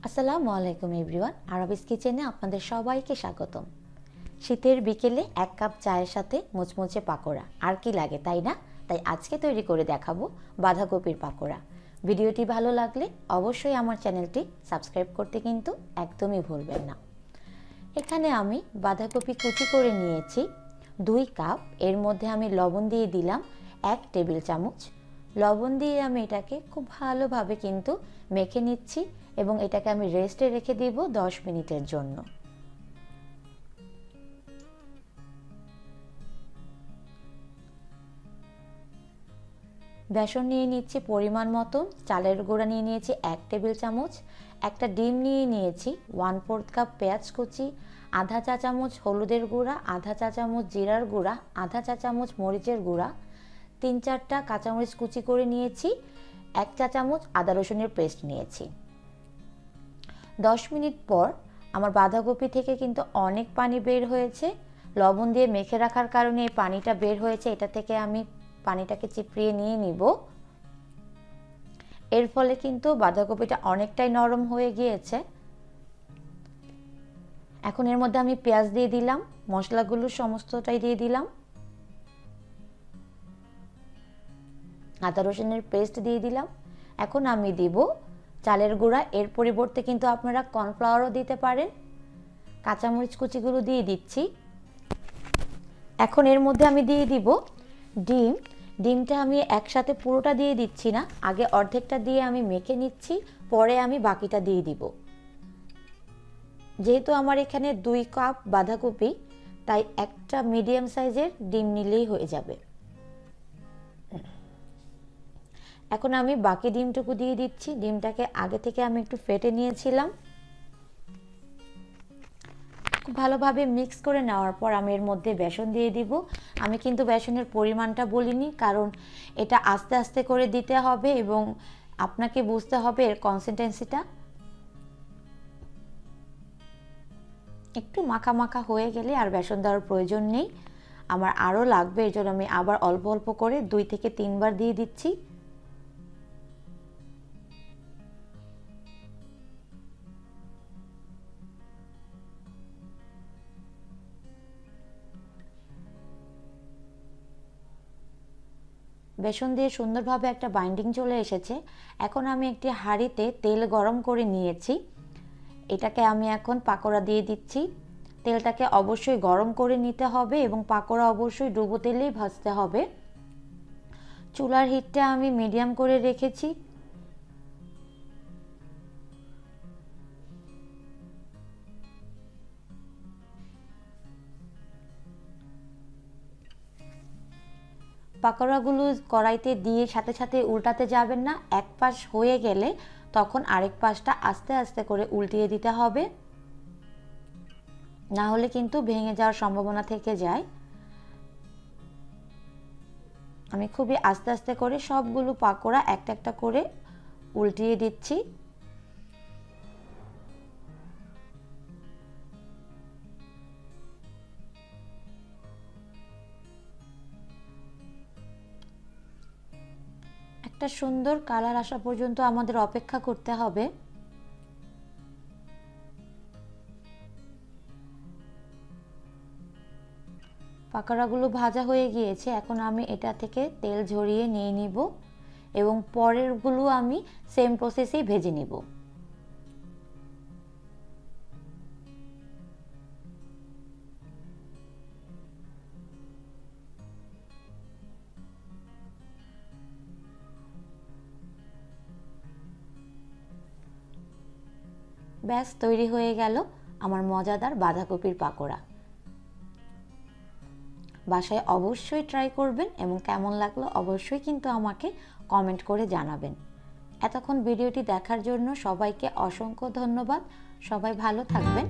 আসসালামু আলাইকুম এভরিওয়ান, আরাবিস কিচেনে আপনাদের সবাইকে স্বাগতম। শীতের বিকেলে এক কাপ চায়ের সাথে মুচমুচে পাকোড়া আর কি লাগে, তাই না? তাই আজকে তৈরি করে দেখাবো বাঁধাকপির পাকোড়া। ভিডিওটি ভালো লাগলে অবশ্যই আমার চ্যানেলটি সাবস্ক্রাইব করতে কিন্তু একদমই ভুলবেন না। এখানে আমি বাঁধাকপি কুচি করে নিয়েছি 2 কাপ। এর মধ্যে আমি লবণ দিয়ে দিলাম 1 টেবিল চামচ। লবণ দিয়ে আমি এটাকে খুব ভালোভাবে কিন্তু মেখে নিচ্ছি এবং এটাকে আমি রেস্টে রেখে দিব 10 মিনিটের জন্য। বেসন নিয়ে নিচ্ছি পরিমাণ মতো, চালের গুঁড়া নিয়ে নিয়েছি 1 টেবিল চামচ, একটা ডিম নিয়ে নিয়েছি, 1/4 কাপ পেঁয়াজ কুচি, আধা চা চামচ হলুদের গুঁড়া, আধা চা চামচ জিরার গুঁড়া, আধা চা চামচ মরিচের গুঁড়া, 3-4টা কাঁচামরিচ কুচি করে নিয়েছি, 1 চা চামচ আদা রসুনের পেস্ট নিয়েছি। 10 মিনিট পর আমার বাঁধাকপি থেকে কিন্তু অনেক পানি বের হয়েছে। লবণ দিয়ে মেখে রাখার কারণে এই পানিটা বের হয়েছে। এটা থেকে আমি পানিটাকে চিপড়িয়ে নিয়ে নিব। এর ফলে কিন্তু বাঁধাকপিটা অনেকটাই নরম হয়ে গিয়েছে। এখন এর মধ্যে আমি পেঁয়াজ দিয়ে দিলাম, মশলাগুলো সমস্তটাই দিয়ে দিলাম, আদা রসুনের পেস্ট দিয়ে দিলাম। এখন আমি দিব চালের গুঁড়া, এর পরিবর্তে কিন্তু আপনারা কর্নফ্লাওয়ারও দিতে পারেন। কাঁচামরিচ কুচিগুলো দিয়ে দিচ্ছি। এখন এর মধ্যে আমি দিয়ে দিব ডিম। ডিমটা আমি একসাথে পুরোটা দিয়ে দিচ্ছি না, আগে অর্ধেকটা দিয়ে আমি মেখে নিচ্ছি, পরে আমি বাকিটা দিয়ে দিব। যেহেতু আমার এখানে 2 কাপ বাঁধাকপি, তাই একটা মিডিয়াম সাইজের ডিম নিলেই হয়ে যাবে। এখন আমি বাকি ডিমটুকু দিয়ে দিচ্ছি। ডিমটাকে আগে থেকে আমি একটু ফেটে নিয়েছিলাম। খুব ভালোভাবে মিক্স করে নেওয়ার পর আমি এর মধ্যে বেসন দিয়ে দিব। আমি কিন্তু বেসনের পরিমাণটা বলিনি, কারণ এটা আস্তে আস্তে করে দিতে হবে এবং আপনাকে বুঝতে হবে এর কনসিস্টেন্সিটা। একটু মাখা মাখা হয়ে গেলে আর বেসন দেওয়ার প্রয়োজন নেই। আমার আরও লাগবে, এর জন্য আমি আবার অল্প অল্প করে 2 থেকে 3 বার দিয়ে দিচ্ছি। বেসন দিয়ে সুন্দরভাবে একটা বাইন্ডিং চলে এসেছে। এখন আমি একটি হাঁড়িতে তেল গরম করে নিয়েছি। এটাকে আমি এখন পাকোড়া দিয়ে দিচ্ছি। তেলটাকে অবশ্যই গরম করে নিতে হবে এবং পাকোড়া অবশ্যই ডুবো তেলেই ভাজতে হবে। চুলার হিটটা আমি মিডিয়াম করে রেখেছি। পাকোড়াগুলো কড়াইতে দিয়ে সাথে সাথে উল্টাতে যাবেন না। এক পাশ হয়ে গেলে তখন আরেক পাশটা আস্তে আস্তে করে উল্টিয়ে দিতে হবে, না হলে কিন্তু ভেঙে যাওয়ার সম্ভাবনা থেকে যায়। আমি খুবই আস্তে আস্তে করে সবগুলো পাকোড়া একটা একটা করে উল্টিয়ে দিচ্ছি। একটা সুন্দর কালার আসা পর্যন্ত আমাদের অপেক্ষা করতে হবে। পাকোড়াগুলো ভাজা হয়ে গিয়েছে। এখন আমি এটা থেকে তেল ঝরিয়ে নিয়ে নিব এবং পরেরগুলো আমি সেম প্রসেসেই ভেজে নিব। ব্যাস, তৈরি হয়ে গেল আমার মজাদার বাঁধাকপির পাকোড়া। বাসায় অবশ্যই ট্রাই করবেন এবং কেমন লাগলো অবশ্যই কিন্তু আমাকে কমেন্ট করে জানাবেন। এতক্ষণ ভিডিওটি দেখার জন্য সবাইকে অসংখ্য ধন্যবাদ। সবাই ভালো থাকবেন।